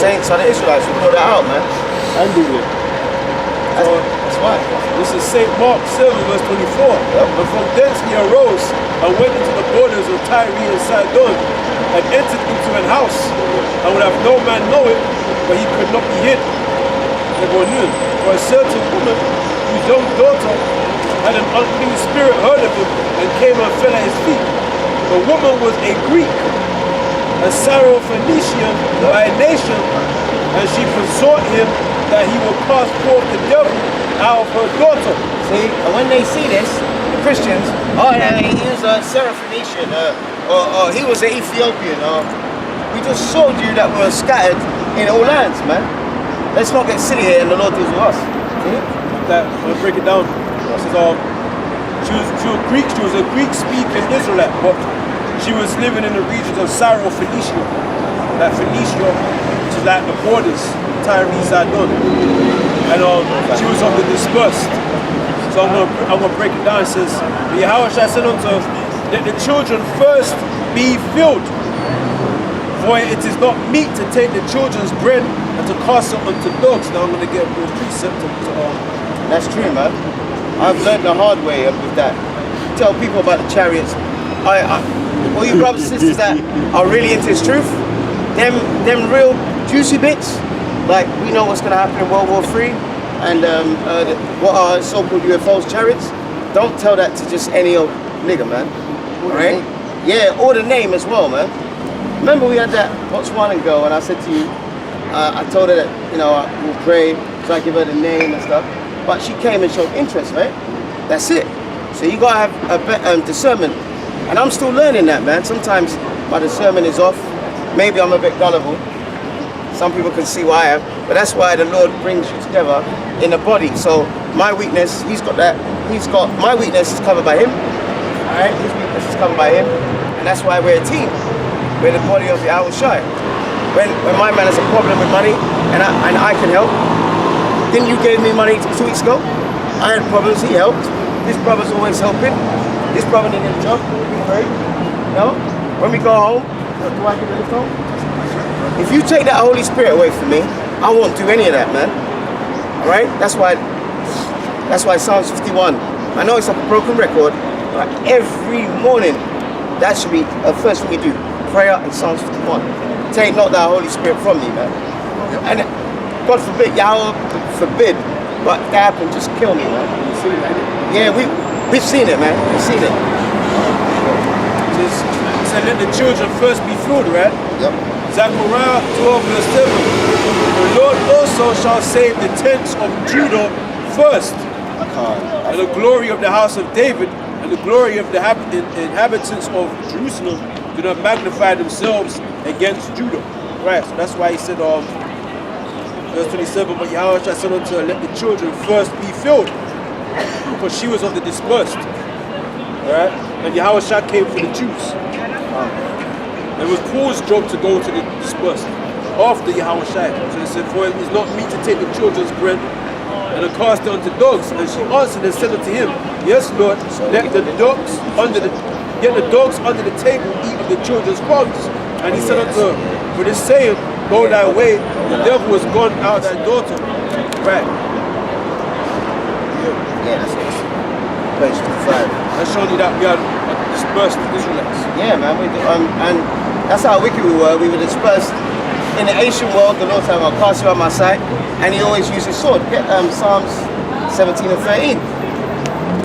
saints are the Israelites. We brought that out, man. And do it. That's right. This is St. Mark 7, verse 24. Yep. And from thence he arose and went into the borders of Tyre and Sidon, and entered into an house, and would have no man know it, but he could not be hid. Everyone knew him. For a certain woman, whose young daughter had an unclean spirit, heard of him, and came and fell at his feet. The woman was a Greek, a Syrophoenician by nation, and she besought him that he would cast forth the devil out of her daughter. See, and when they see this, the Christians, oh yeah, he was a Syrophoenician, or he was an Ethiopian, we just showed you that we're scattered in all lands, man. Let's not get silly here and the Lord deals with us. See? That, I'm going to break it down. This is, she was a Greek-speaking Israelite, but she was living in the regions of Syrophoenicia, like Phoenicia, which is like the borders, Tyre and Sidon. And she was of the dispersed. So I'm gonna break it down. It says, Yahawashi said unto her, let the children first be filled, for it is not meet to take the children's bread and to cast it unto dogs. Now I'm gonna get a precept to That's true, man. I've learned the hard way with that. Tell people about the chariots. All you brothers and sisters that are really into this truth, them real juicy bits, like we know what's gonna happen in World War III, and what are so-called UFOs, chariots. Don't tell that to just any old nigga, man. Alright? Yeah, or the name as well, man. Remember we had that Botswana girl, and I said to you, I told her that, you know, we'll pray, so I give her the name and stuff. But she came and showed interest, right? That's it. So you gotta have a better discernment. And I'm still learning that, man. Sometimes my discernment is off. Maybe I'm a bit gullible. Some people can see why I am. But that's why the Lord brings you together in the body. So my weakness, he's got that. My weakness is covered by him. Alright? His weakness is covered by him. And that's why we're a team. We're the body of Yahawashi. When my man has a problem with money and I can help. Didn't you give me money 2 weeks ago? I had problems, he helped. This brother's always helping. This brother needed a job, we pray. You know? When we go home, do I give a lift home? If you take that Holy Spirit away from me, I won't do any of that, man. Alright? That's why Psalms 51. I know it's like a broken record, but every morning, that should be the first thing you do. Prayer and Psalms 51. Take not that Holy Spirit from me, man. And God forbid, Yahweh forbid, but that happened, just kill me, man. Yeah, we've seen it, man. We've seen it. So let the children first be filled, right? Yep. Zechariah 12 verse 7. The Lord also shall save the tents of Judah first, and the glory of the house of David, and the glory of the inhabitants of Jerusalem do not magnify themselves against Judah. Right, so that's why he said, verse 27, but Yahawashi said unto her, let the children first be filled, because she was of the dispersed. Alright? And Yahawashi came for the Jews. It was Paul's job to go to the dispersed after Yahawashi. So he said, for it is not meet to take the children's bread and to cast it unto dogs. And she answered and said unto him, yes, Lord, let the dogs under the table eat of the children's crumbs. And he said unto her, for this saying, go thy way, the devil was gone out of thy daughter. Right. Yeah, that's it. Page 5. That's showing you that we are dispersed Israelites. Yeah, man. And that's how wicked we were. We were dispersed. In the ancient world, the Lord said, I'll cast you out my sight. And he always used his sword. Get Psalms 17 and 13.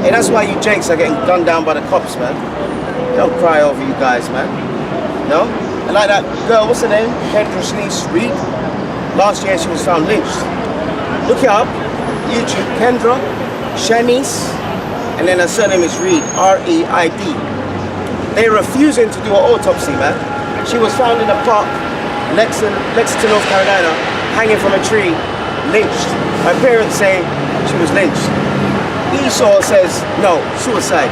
Hey, that's why you Jakes are getting gunned down by the cops, man. Don't cry over you guys, man. No? And like that girl, what's her name? Kendra Shanice Reed. Last year she was found lynched. Look it up. YouTube, Kendra Shanice. And then her surname is Reed, R-E-I-D. They're refusing to do an autopsy, man. She was found in a park, Lexington, North Carolina, hanging from a tree, lynched. My parents say she was lynched. Esau says, no, suicide.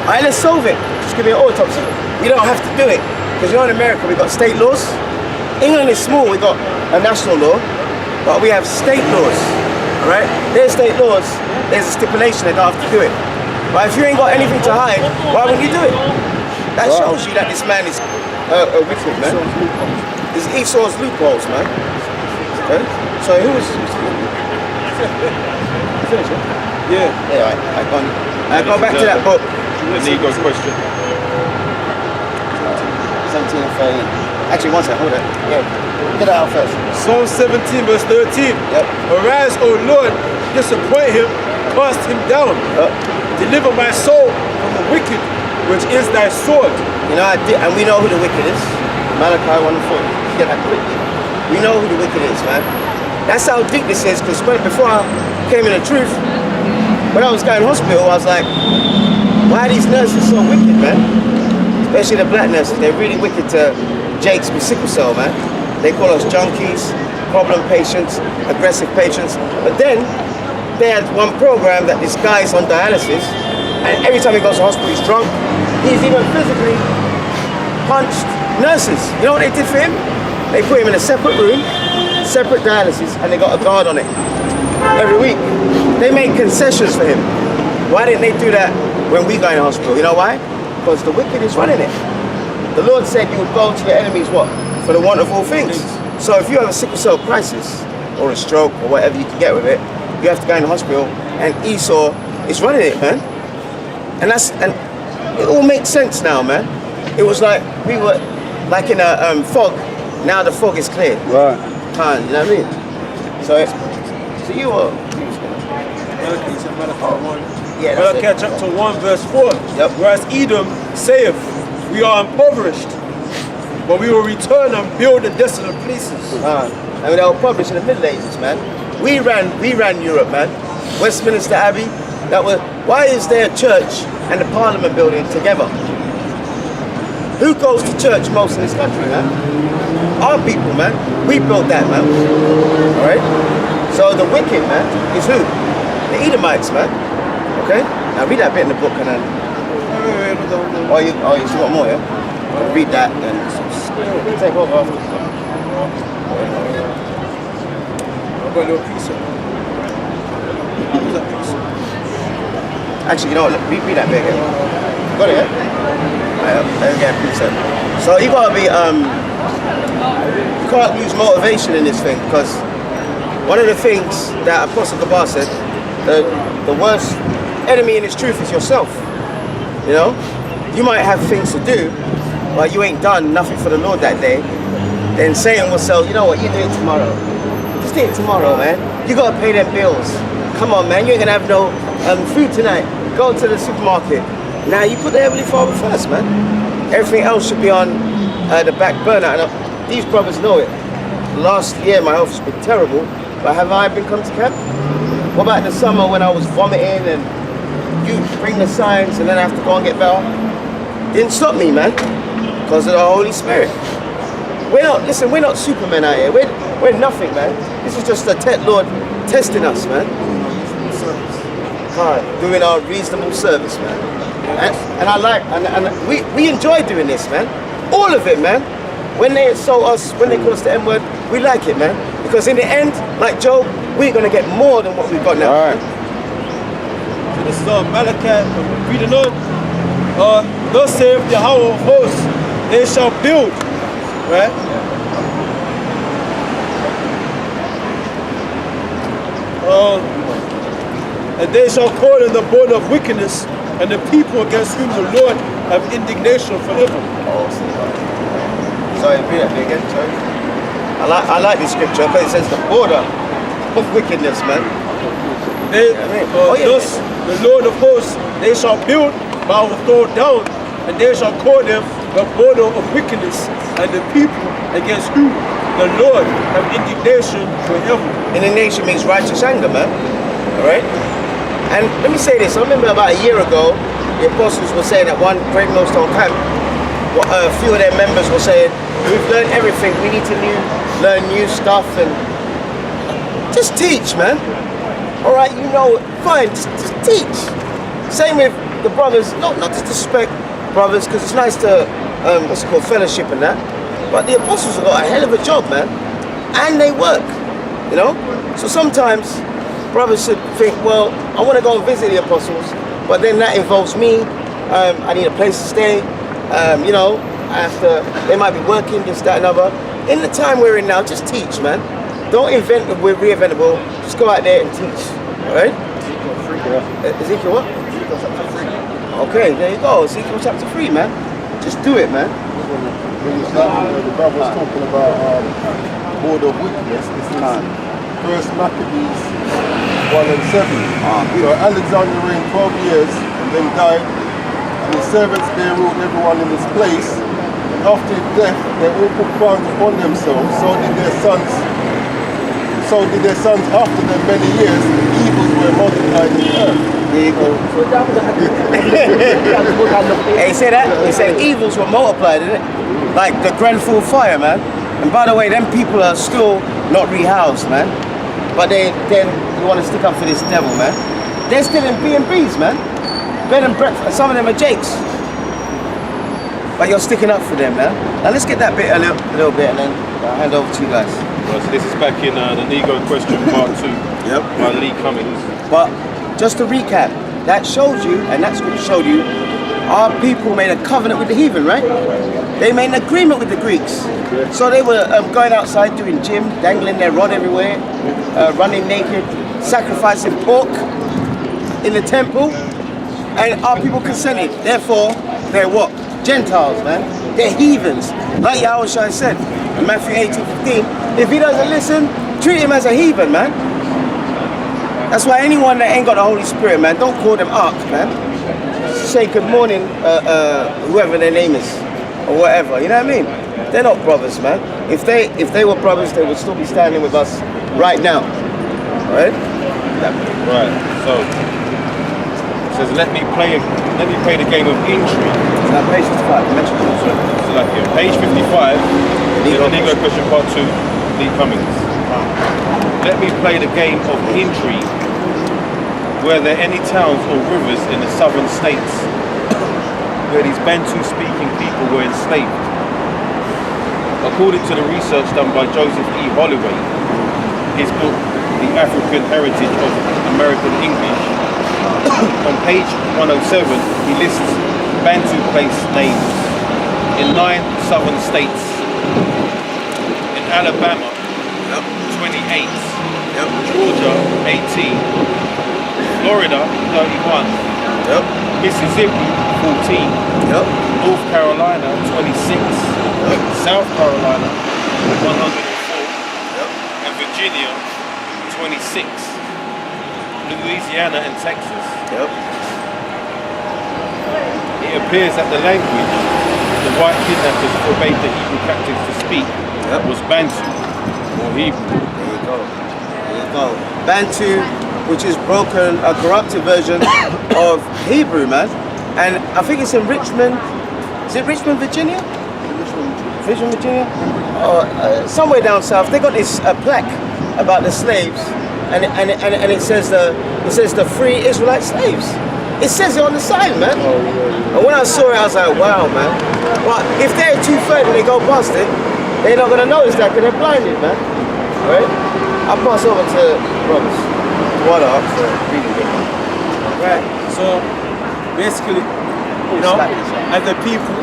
All right, let's solve it. Just give me an autopsy. We don't have to do it. Because you know in America, we've got state laws. England is small, we've got a national law, but we have state laws, all right? There's state laws, there's a stipulation they don't have to do it. But if you ain't got anything to hide, why wouldn't you do it? That shows you that this man is wicked, man. It's Esau's loopholes, man. Okay? So who was... Finish it? Yeah. Yeah, I go back to that book. The Negro's question. 17 and 13. Actually, one second, hold it. Yeah, get it out first. Psalm 17 verse 13. Yep. Arise, O Lord, disappoint him, cast him down. Yep. Deliver my soul from the wicked, which is thy sword. You know, and we know who the wicked is. Malachi 1 and 4. Get that quickly. We know who the wicked is, man. That's how deep this is, because before I came in the truth, when I was going to hospital, I was like, why are these nurses so wicked, man? Especially the black nurses. They're really wicked to Jake's with sickle cell, man. They call us junkies, problem patients, aggressive patients. But then, they had one program that this guy's on dialysis, and every time he goes to hospital, he's drunk. He's even physically punched nurses. You know what they did for him? They put him in a separate room, separate dialysis, and they got a guard on it every week. They made concessions for him. Why didn't they do that when we go in the hospital? You know why? Because the wicked is running it. The Lord said you would go to your enemies, what? For the want of all things. So if you have a sickle cell crisis, or a stroke, or whatever you can get with it, you have to go in the hospital, and Esau is running it, man. And it all makes sense now, man. It was like we were like in a fog. Now the fog is cleared. Right. You know what I mean? So you were. Yeah, Malachi chapter 1 verse 4. Yep. Whereas Edom saith, we are impoverished, but we will return and build the desolate places. And they were published in the Middle Ages, man. We ran Europe, man. Westminster Abbey. Why is there a church and the Parliament building together? Who goes to church most in this country, man? Our people, man. We built that, man. All right. So the wicked, man, is who? The Edomites, man. Okay. Now read that bit in the book, and then. Oh, you still got more, yeah? Read that, and take over after. I've got a little piece of it. Actually, you know what? Read that bit again. Got it, yeah? Let me get a piece of it. So you gotta be, you can't lose motivation in this thing, because one of the things that Apostle Gabar said, the worst enemy in its truth is yourself. You know? You might have things to do, but you ain't done nothing for the Lord that day. Then Satan will say, you know what, you do it tomorrow. Just do it tomorrow, man. You gotta pay them bills. Come on, man, you ain't gonna have no food tonight. Go to the supermarket. Now you put the Heavenly Father first, man. Everything else should be on the back burner. And these brothers know it. Last year my health has been terrible, but have I been come to camp? What about the summer when I was vomiting and you bring the signs and then I have to go and get better? Didn't stop me, man, because of the Holy Spirit. We're not Supermen out here. We're nothing, man. This is just the Lord testing us, man. Doing our reasonable service, man. And I like, and we enjoy doing this, man. All of it, man. When they insult us, when they call us the N-word, we like it, man. Because in the end, like Job, we're gonna get more than what we've got now. All right. So this is Malachi, reading on. Thus saith Yahweh of hosts, they shall build, right? And they shall call in the border of wickedness, and the people against whom the Lord have indignation forever. Sorry, read that again, sorry. I like this scripture because it says the border of wickedness, man. Thus the Lord of hosts, they shall build, but I will throw down, and they shall call them the border of wickedness, and the people against whom the Lord have indignation forever. Indignation means righteous anger, man. Alright? And let me say this, I remember about a year ago, the apostles were saying at one Great Millstone camp, a few of their members were saying, we've learned everything, we need to learn new stuff, and just teach, man. Alright, you know, fine, just teach. Same with the brothers, not to disrespect brothers, because it's nice to, what's it called, fellowship and that, but the apostles have got a hell of a job, man, and they work, you know? So sometimes brothers should think, well, I want to go and visit the apostles, but then that involves me, I need a place to stay, you know, they might be working, this, that, and other. In the time we're in now, just teach, man. Don't invent the reinventable. Just go out there and teach. Alright? Ezekiel what? Okay, there you go. Ezekiel chapter 3, man. Just do it, man. The brother was talking about border of wickedness. This is First Maccabees 1 and 7. So Alexander reigned 12 years and then died, and his servants there ruled everyone in his place. And after his death, they all put crowns upon themselves. So did their sons. After them many years. Evils were multiplied in the earth. There you go. Hey, you say that? He said evils were multiplied, didn't it? Like the Grenfell fire, man. And by the way, them people are still not rehoused, man. But then you want to stick up for this devil, man. They're still in B&Bs, man. Bed and breakfast. Some of them are Jakes. But you're sticking up for them, man. Now let's get that bit a little bit, and then I'll hand over to you guys. Well, so this is back in the Nego question part 2 by Lee Cummings. But just to recap, that shows you, and that scripture showed you, our people made a covenant with the heathen, right? They made an agreement with the Greeks. So they were going outside doing gym, dangling their rod everywhere, running naked, sacrificing pork in the temple, and our people consented. Therefore, they're what? Gentiles, man. They're heathens. Like Yahawashi said in Matthew 18:15, if he doesn't listen, treat him as a heathen, man. That's why anyone that ain't got the Holy Spirit, man, don't call them ark, man. Say good morning, whoever their name is, or whatever. You know what I mean? They're not brothers, man. If they were brothers, they would still be standing with us right now. Right? Right. So it says, let me play the game of intrigue. Is that page 55? Mention it also. So like here, page 55, the Nego question part 2, Lee Cummings. Let me play the game of intrigue. Were there any towns or rivers in the southern states where these Bantu-speaking people were enslaved? According to the research done by Joseph E. Holloway, his book, The African Heritage of American English, on page 107, he lists Bantu place names in 9 southern states. In Alabama, 28, Georgia, 18, Florida, 31, Mississippi, 14, North Carolina, 26, South Carolina, 104, and Virginia, 26, Louisiana and Texas. It appears that the language the white kidnappers forbade the Hebrew captives to speak was Bantu, or Hebrew. There you go. Bantu, which is broken, a corrupted version of Hebrew, man. And I think it's in Richmond. Is it Richmond, Virginia? Richmond, Virginia? Somewhere down south. They got this plaque about the slaves, and it says the free Israelite slaves. It says it on the sign, man. And when I saw it, I was like, wow, man. But if they're too further and they go past it, they're not gonna notice that because they're blinded, man. Right? I'll pass over to brothers. What up? Right. So basically, you know, as the people,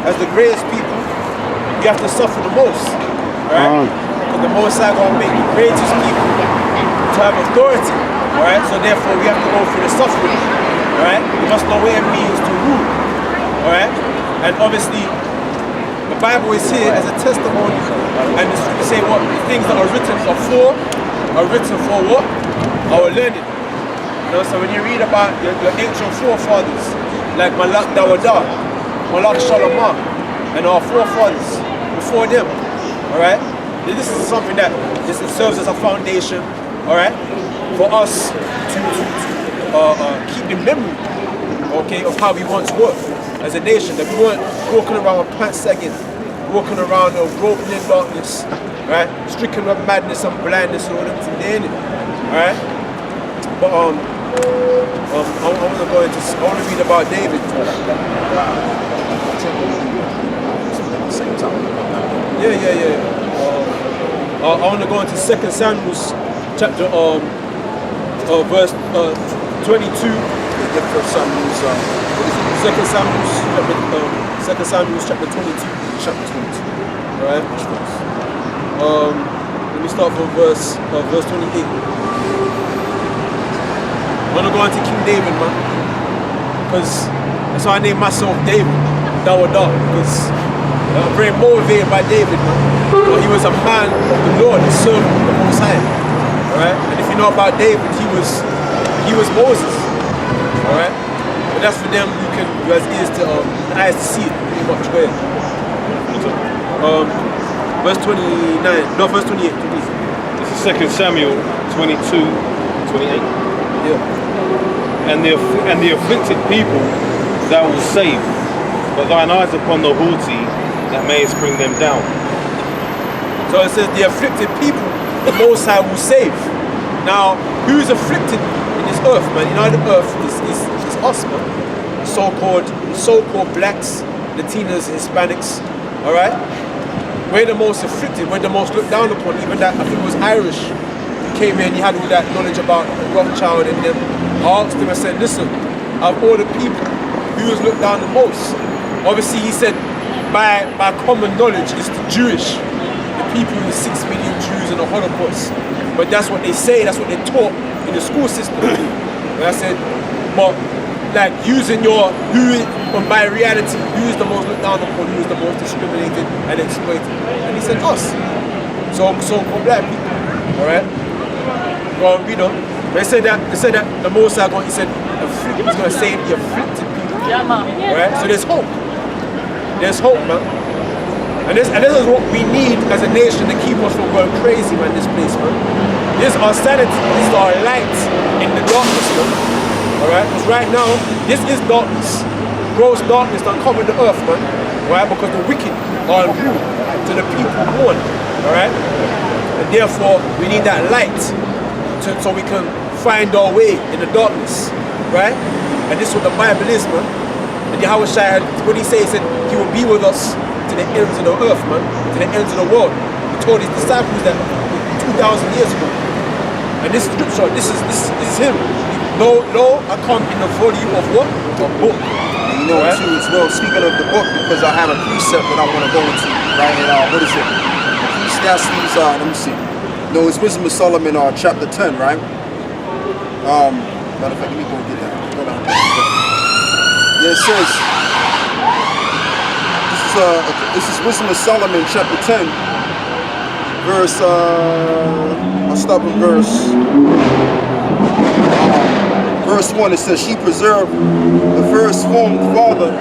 as the greatest people, you have to suffer the most. Right? Because the most are gonna make the greatest people to have authority. Alright? So therefore we have to go through the suffering. Alright? We must know what it means to rule. Alright? And obviously the Bible is here as a testimony, and we say what things that are written are written for what? Our learning. You know, so when you read about your ancient forefathers, like Malak Dawada, Malak Shalamah, and our forefathers before them, alright? This is something that this serves as a foundation, alright, for us to keep in memory, okay, of how we once were as a nation, that we weren't walking around with pants sagging, walking around groping in darkness, right? Stricken with madness and blindness and all them things in it, right? But I want to go into, I want to read about David. Yeah. I want to go into 2 Samuel chapter verse 22. Second Samuel chapter 22. Alright. Let me start from verse 28. I'm gonna go on to King David, man. Because that's why I named myself David, Dawadah, because I'm very motivated by David, man. You know, he was a man of the Lord, a servant of the Most High. Alright? And if you know about David, he was Moses. Alright? But that's for them who has ears to eyes to see it, pretty much. Go ahead. Verse 29, no, verse 28, please. This is 2 Samuel 22:28. Yeah. And the afflicted people thou wilt save, but thine eyes upon the haughty, that mayest bring them down. So it says the afflicted people, the Most High will save. Now, who's afflicted in this earth, man? You know, the earth is us, man. So-called blacks, Latinas, Hispanics, all right? We're the most afflicted, we're the most looked down upon. Even that, I think it was Irish, who came in, he had all that knowledge about Rothschild and them. I asked him, I said, listen, of all the people, who was looked down the most? Obviously, he said, by common knowledge, it's the Jewish, the people, the 6 million Jews in the Holocaust. But that's what they say, that's what they taught in the school system. And I said, but like using by reality, who is the most looked down upon, who is the most discriminated and exploited? And he said us. So-called black people, all right? Go on, read on. They said that the Most High, he said, he's going to save the afflicted people. All right? So there's hope. There's hope, man. And this is what we need as a nation to keep us from going crazy, man, this place, man. This is our sanity, this is our light in the darkness, man. Alright? Because right now, this is darkness. Gross darkness that covered the earth, man. Right? Because the wicked are rude to the people born. Alright? And therefore, we need that light so we can find our way in the darkness. Right? And this is what the Bible is, man. And Yahawashi had, what he said, he will be with us to the ends of the earth, man. To the ends of the world. He told his disciples that 2,000 years ago. And this scripture, this is him. No, I come in the volume of what? A book. And you know, right? Too, as well, speaking of the book, because I have a precept that I want to go into, right? And what is it? Ecclesiastes, let me see. No, it's Wisdom of Solomon, chapter 10, right? Matter of fact, let me go get that. Hold on. Yeah, it says, this is Wisdom of Solomon, chapter 10, verse, I'll stop at verse 1. It says, she preserved the first formed father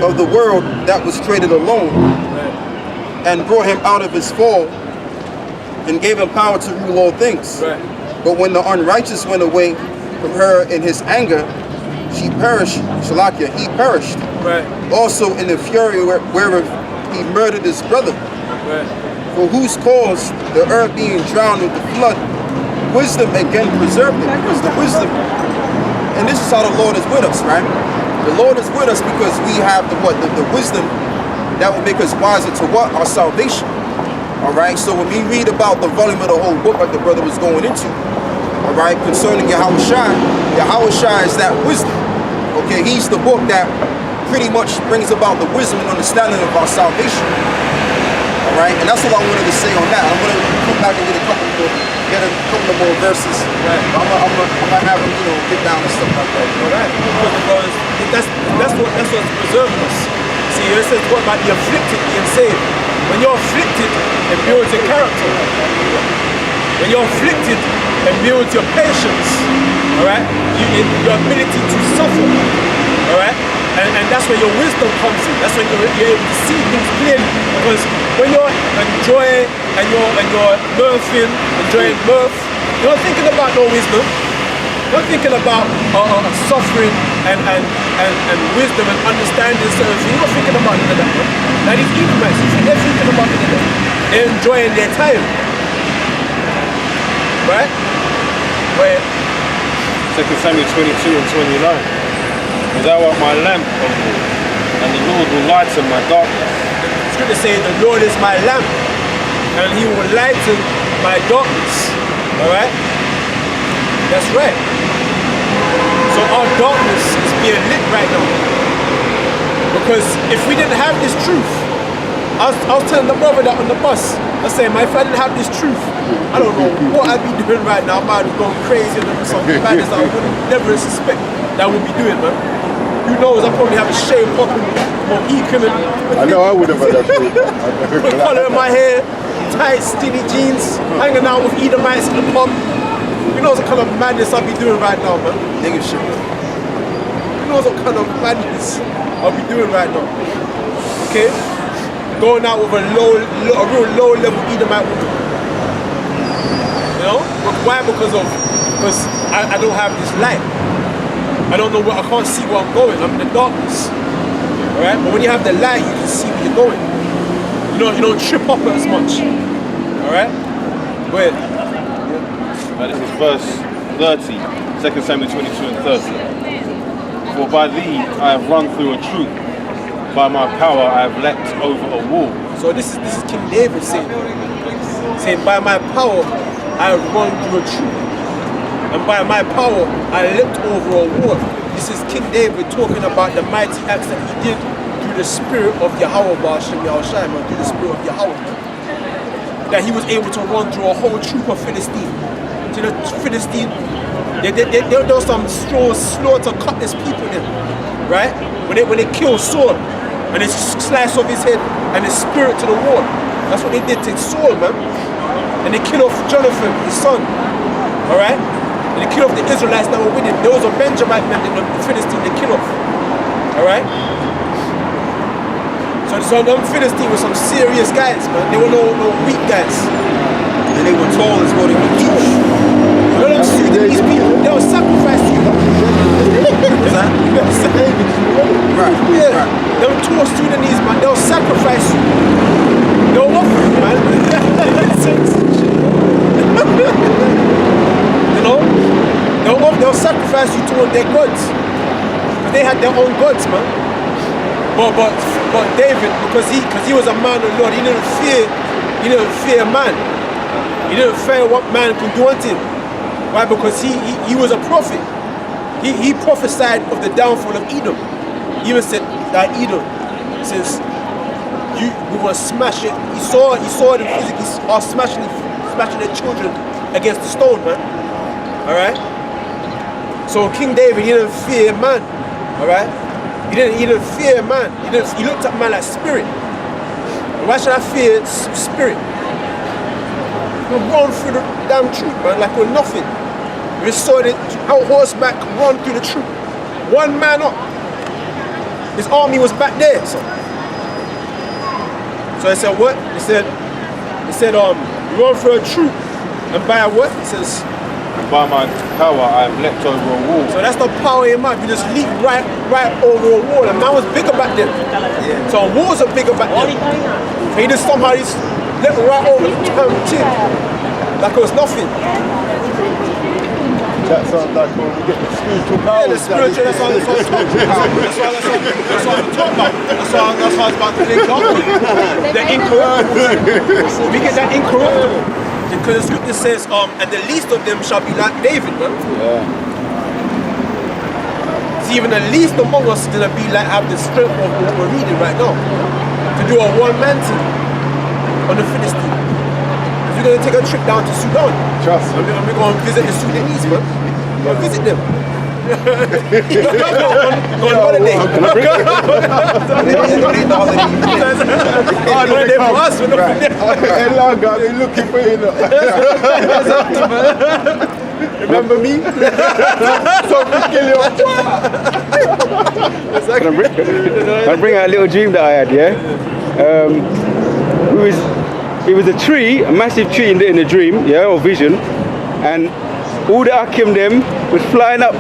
of the world that was created alone, and brought him out of his fall, and gave him power to rule all things. Right. But when the unrighteous went away from her in his anger, she perished. Shalakia, he perished. Right. Also in the fury whereof he murdered his brother. Right. For whose cause the earth being drowned with the flood, wisdom again preserved it. Because the wisdom, and this is how the Lord is with us, right? The Lord is with us because we have the wisdom that will make us wiser to what? Our salvation. Alright, so when we read about the volume of the whole book like the brother was going into, alright, concerning Yahawashi is that wisdom. Okay, he's the book that pretty much brings about the wisdom and understanding of our salvation. Alright, and that's all I wanted to say on that. I'm gonna come back and get a couple of more verses. Right. I'm gonna have them, get down and stuff like that. Alright, because that's what's preserving us. See, it says what about the afflicted being saved. When you're afflicted, it builds your character. When you're afflicted, it builds your patience. Alright? Your ability to suffer. Alright? And that's where your wisdom comes in. That's when you're able to see things clearly. Because when you're enjoying and you're mirthing, enjoying mirth, you're not thinking about no wisdom. You're not thinking about suffering and wisdom and understanding certain things. You're not thinking about none of that. Now these Edomites, they're thinking about none of that. They're enjoying their time. Right? Where 2 Samuel 22 and 29. For thou art my lamp, O Lord, and the Lord will lighten my darkness. The scripture says the Lord is my lamp, and he will lighten my darkness. Alright? That's right. So our darkness is being lit right now. Because if we didn't have this truth, was telling the brother that on the bus. I said, man, if I didn't have this truth, I don't know what I'd be doing right now. I might have gone crazy and some madness I would never suspect that I would be doing, man. Who knows? I probably have a shave up and more eking and I know I would have had that truth. put a collar in my hair, tight, skinny jeans, hanging out with Edomites in the pub. Who knows what kind of madness I'll be doing right now, man? Nigga shit. Who knows what kind of madness I'll be doing right now? Okay? Going out with a real low level Edomite woman. You know? But why? Because I don't have this light. I don't know I can't see where I'm going. I'm in the darkness. Alright? But when you have the light, you can see where you're going. You don't trip up as much. Alright? Go ahead. This is verse 30, 2 Samuel 22 and 30. For by thee I have run through a troop, by my power I have leapt over a wall. So this is King David saying, by my power I have run through a troop, and by my power I leapt over a wall. This is King David talking about the mighty acts that he did through the spirit of Yahawashi and Yahawashi, through the spirit of Yahweh. That he was able to run through a whole troop of Philistines. To the Philistine, there was some slaughter, cutlass people in, right? When they killed Saul, and they sliced off his head and his spirit to the wall. That's what they did to Saul, man. And they killed off Jonathan, his son, all right? And they killed off the Israelites that were with him. There was a Benjamite man in the Philistine they killed off, all right? So them Philistines were some serious guys, man. They were no weak guys. And they were tall as well, they were huge. You know them Sudanese people, they'll sacrifice you. What's that? Right. Yeah. Right. Them tall Sudanese, man, they'll sacrifice you. They'll offer you, man. You know? They'll sacrifice you to their gods. But they had their own gods, man. But David, because he was a man of the Lord, he didn't fear man. He didn't fear what man could do unto him. Why? Because he was a prophet. He prophesied of the downfall of Edom. He even said that Edom, since we want to smash it. He saw them physically smashing their children against the stone, man. Alright? So King David, he didn't fear man. Alright? He didn't fear man. He looked at man like spirit. Why should I fear spirit? You run through the damn troop, man, like we're nothing. We saw it out horseback run through the troop. One man up. His army was back there. So he said what? He said you run through a troop and by what? He says, And by my power I have leapt over a wall. so that's the power in man. You just leap right over a wall. And man was bigger back then. Yeah. So walls are bigger back then. So he just somehow leapt right over the chin. Like it was nothing. That sounds like when we get the spiritual powers. Yeah, the spiritual, that's what I'm talking about. That's what I'm talking about. That's what I was about to link up with. The incorruptible. We get that incorruptible. Because the scripture says, and the least of them shall be like David, man. Yeah. See, even the least among us is going to be like, have the strength of what we're reading right now. To do a one-man thing on the Philistine. We're going to take a trip down to Sudan. Trust me. And we're going to visit the Sudanese, man. We're going to visit them. Go on holiday. Holiday for us, we're not for them. Hey, long guy, they looking for you. Remember me? So we kill you. I bring out a little dream that I had, yeah? It was a tree, a massive tree in the dream, yeah, or vision, and all the Akim them was flying up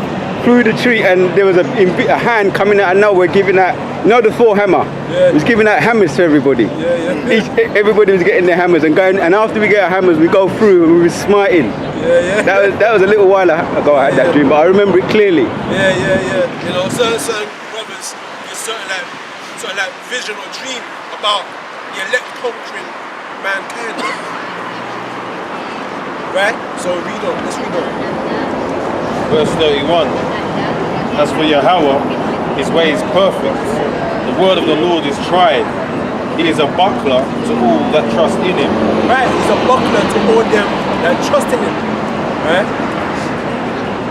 through the tree, and there was a hand coming out of nowhere giving out, you know, the Thor hammer? Yeah. It was giving out hammers to everybody. Yeah. Everybody was getting their hammers and going, and after we get our hammers, we go through and we were smiting. Yeah. That was a little while ago I had that dream, but I remember it clearly. Yeah. You know, certain brothers get certain like vision or dream about the elect conquering mankind. Right? So let's read on. Verse 31. As for Yahweh, his way is perfect. The word of the Lord is tried. He is a buckler to all that trust in him. Right? He's a buckler to all them that trust in him. Right?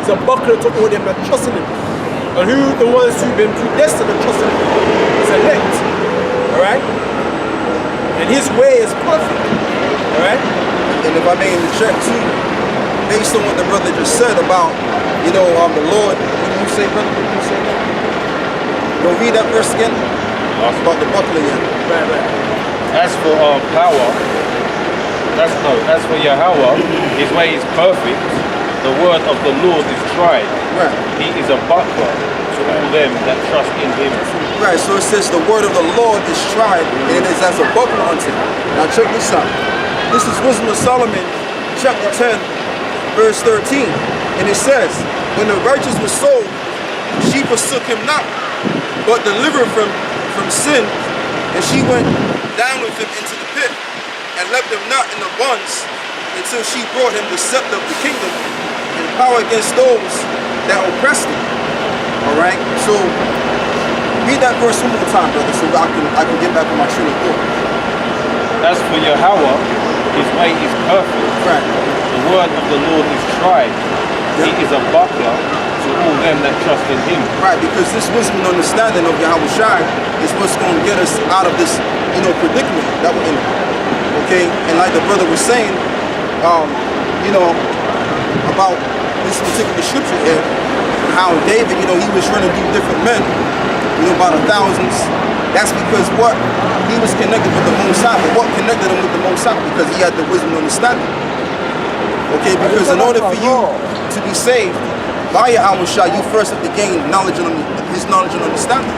He's a buckler to all them that trust in him. And who the ones who've been predestined to trust in him? He's elect. Alright? And his way is perfect. Alright? And if I may interject too, based on what the brother just said about, the Lord, what do you say, brother? What do you say? Go read that verse again. About the buckler again. Right. As for power, as for Yahweh, his way is perfect. The word of the Lord is tried. Right. He is a buckler to all them that trust in him. Right, so it says the word of the Lord is tried, and it is as a buckler unto him. Now check this out. This is Wisdom of Solomon, chapter 10, verse 13. And it says, when the righteous was sold, she forsook him not, but delivered from sin, and she went down with him into the pit, and left him not in the bonds, until she brought him the scepter of the kingdom, and power against those that oppressed him. Alright, so read that verse one more time, brother, so I can get back on my train of thought. As for Yahweh, his way is perfect. Right. The word of the Lord is tried. He is a buckler to all them that trust in him. Right, because this wisdom and understanding of Yahawashi is what's going to get us out of this, predicament that we're in. Okay, and like the brother was saying, about this particular scripture here, and how David, he was running through different men, by the thousands. That's because what? He was connected with the Most High. But what connected him with the Most High? Because he had the wisdom and understanding. Okay, because in order for you to be saved by Yahawashi, you first have to gain knowledge and his knowledge and understanding.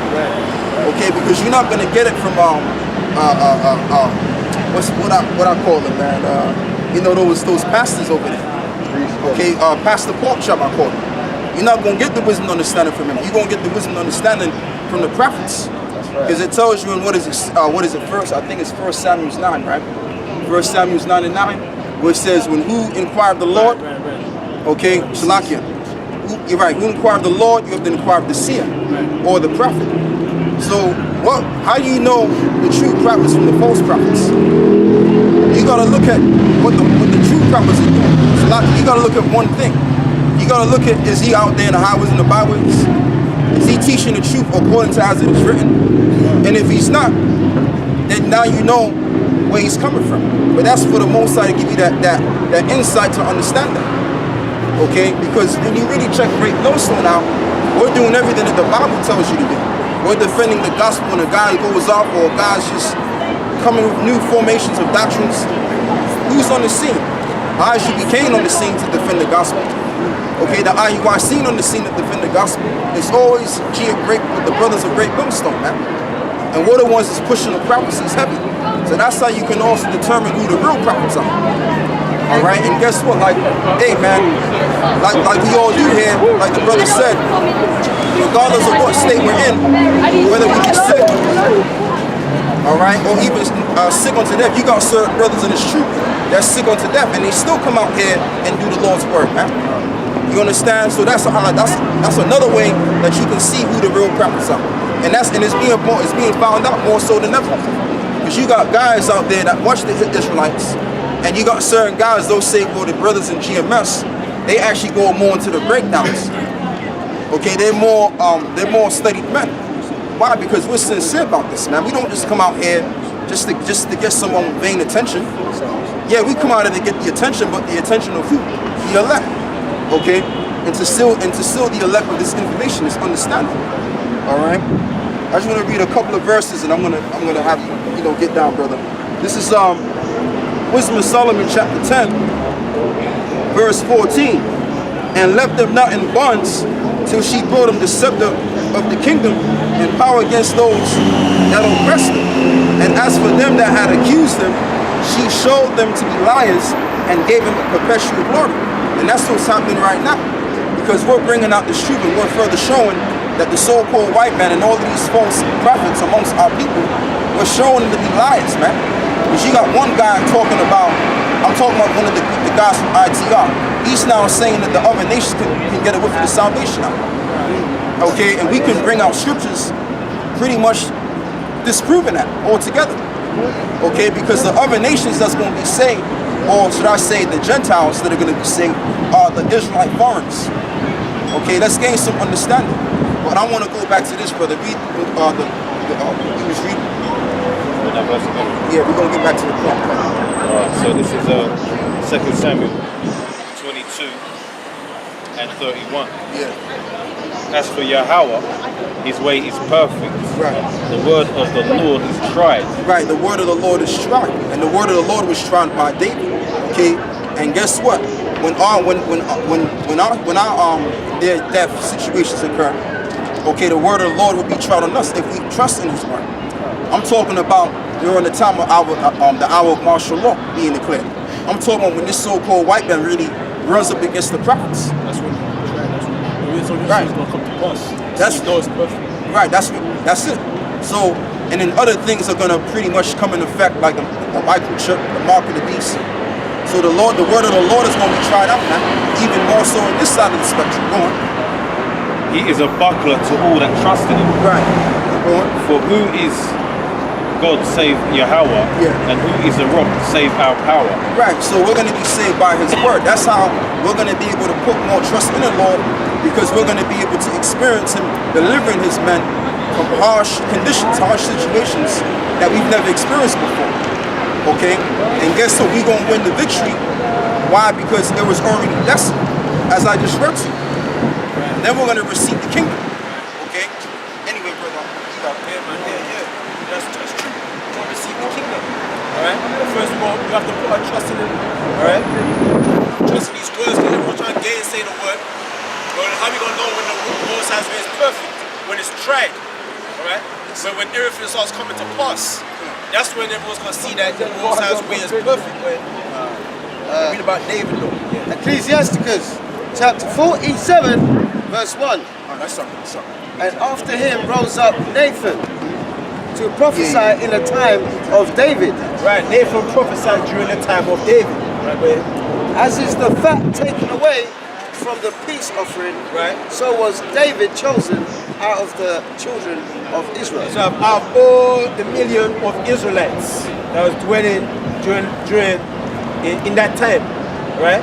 Okay, because you're not going to get it from what I call them, man. Those pastors over there. Okay, Pastor Pork Chop, I call him. You're not going to get the wisdom and understanding from him. You're going to get the wisdom and understanding from the prophets. Because it tells you in what is it first? I think it's 1 Samuel 9, right? 1 Samuel 9 and 9, where it says, when who inquire of the Lord? Okay, Shalakia. You're right, who inquire of the Lord, you have to inquire of the seer or the prophet. So how do you know the true prophets from the false prophets? You gotta look at what the true prophets are doing. Shalakia, you gotta look at one thing. You gotta look at, is he out there in the highways and the byways? Is he teaching the truth according to as it is written? And if he's not, then now you know where he's coming from. But that's for the Most High to give you that insight to understand that. Okay? Because when you really check Great Millstone out, we're doing everything that the Bible tells you to do. We're defending the gospel when a guy goes off or a guy's just coming with new formations of doctrines. Who's on the scene? IUIC came on the scene to defend the gospel. Okay, the IUIC on the scene to defend the gospel. It's always with the brothers of Great Millstone, man. And we're the ones that's pushing the prophecies heavy. So that's how you can also determine who the real prophets are. Alright, and guess what? Like, hey man, like we all do here, like the brother said, regardless of what state we're in, whether we get sick, alright, or even sick unto death, you got certain brothers in this truth that's sick unto death, and they still come out here and do the Lord's work, man. You understand? So that's another way that you can see who the real prophets are. And it's being found out more so than ever. Because you got guys out there that watch the Israelites, and you got certain guys, those say, well, the brothers in GMS, they actually go more into the breakdowns. Okay, they're more studied men. Why? Because we're sincere about this, man. We don't just come out here just to get someone vain attention. Yeah, we come out here to get the attention, but the attention of who? The elect. Okay, and to seal the elect with this information, this understanding. All right. I just want to read a couple of verses, and I'm gonna have you get down, brother. This is Wisdom of Solomon, chapter 10, verse 14. And left them not in bonds till she brought them the scepter of the kingdom and power against those that oppressed them. And as for them that had accused them, she showed them to be liars and gave them a perpetual glory. And that's what's happening right now. Because we're bringing out this truth and we're further showing that the so-called white man and all of these false prophets amongst our people, we're showing them to be liars, man. Because you got one guy talking about one of the guys from ITR. He's now saying that the other nations can get a whiff of the salvation out. Okay, and we can bring out scriptures pretty much disproving that altogether. Okay, because the other nations that's going to be saved, or should I say the Gentiles that are going to be saved, are the Israelite foreigners. Okay, let's gain some understanding. But I want to go back to this, brother. Read he was reading. Yeah, we're going to get back to the point. Alright, so this is 2 Samuel 22 and 31. Yeah. As for Yahweh, his way is perfect. Right. The word of the Lord is tried. Right, the word of the Lord is tried. And the word of the Lord was tried by David. Okay? And guess what? When their death situations occur, okay, the word of the Lord will be tried on us if we trust in his word. I'm talking about during the time of the hour of martial law being declared. I'm talking about when this so-called white man really runs up against the prophets. That's when it's going to come to pass. That's perfect. Right, that's it. So, and then other things are going to pretty much come in effect, like the microchip, the mark of the beast. So the word of the Lord is going to be tried out now, even more so on this side of the spectrum. Go on. He is a buckler to all that trust in him. Right. Go on. For who is God save Yahweh, and who is the rock save our power? Right, so we're going to be saved by his word. That's how we're going to be able to put more trust in the Lord, because we're going to be able to experience him delivering his men from harsh conditions, harsh situations that we've never experienced before. Okay? And guess what? We're going to win the victory. Why? Because it was already destined, as I just read to you. And then we're going to receive the kingdom. Okay? Anyway, brother, you got it. Yeah, man, yeah. That's true. We want to receive the kingdom. Alright? First of all, we have to put our trust in him. Alright? Trust in these words, because everyone's trying to gainsay the word. But how are we going to know when the Most High's way is perfect? When it's tried. Alright? So when everything starts coming to pass, that's when everyone's going to see that the Most High's way is perfect. Read about David though. Yeah. Ecclesiasticus chapter 47 verse 1. That's something. And after him rose up Nathan to prophesy in the time of David. Right, Nathan prophesied during the time of David. Right, As is the fat taken away from the peace offering, right, so was David chosen out of the children of Israel. so out of all the million of Israelites that was dwelling in that time, right,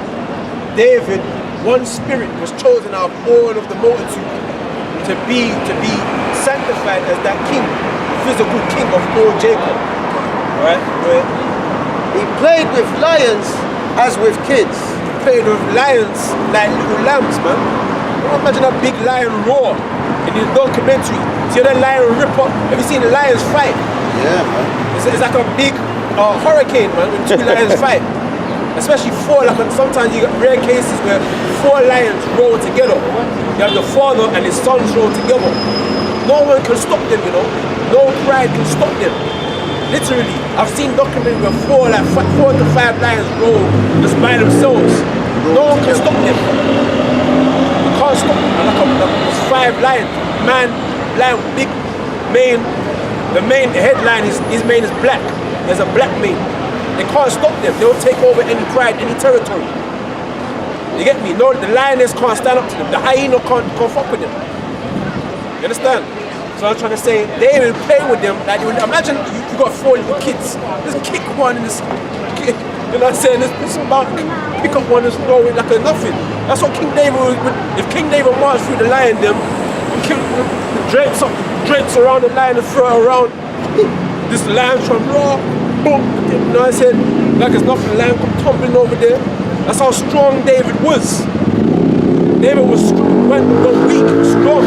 David, one spirit, was chosen out of all of the multitude to be sanctified as that king, physical king of all Jacob. Right? He played with lions as with kids. Played with lions like little lambs, man. Imagine a big lion roar in the documentary. See that lion rip up? Have you seen the lions fight? Yeah, man. It's like a big hurricane, man, when two lions fight. Especially four, like sometimes you got rare cases where four lions roll together. You have the father and his sons roll together. No one can stop them, you know. No pride can stop them. Literally, I've seen documentaries where four to five lions roll just by themselves. No one can stop them. You can't stop them. Like five lions. Lion, big mane. The headline, his mane is black. There's a black mane. They can't stop them. They'll take over any pride, any territory. You get me? No, the lioness can't stand up to them. The hyena can't fuck with them. You understand? So I'm trying to say, they even play with them. Like, imagine you got four little kids. Just kick one in this. You know what I'm saying? This about pick up one and throw it like a nothing. That's what King David would. If King David marched through the lion, them kill drapes around the lion and throw it around. This lion from raw, boom. You know what I said? Like it's nothing. The lion come tumbling over there. That's how strong David was. David was weak, strong.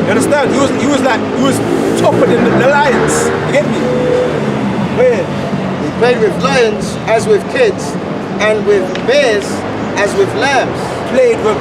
You understand? He was tougher than the lions. You get me? Where he played with lions as with kids, and with bears as with lambs. Played with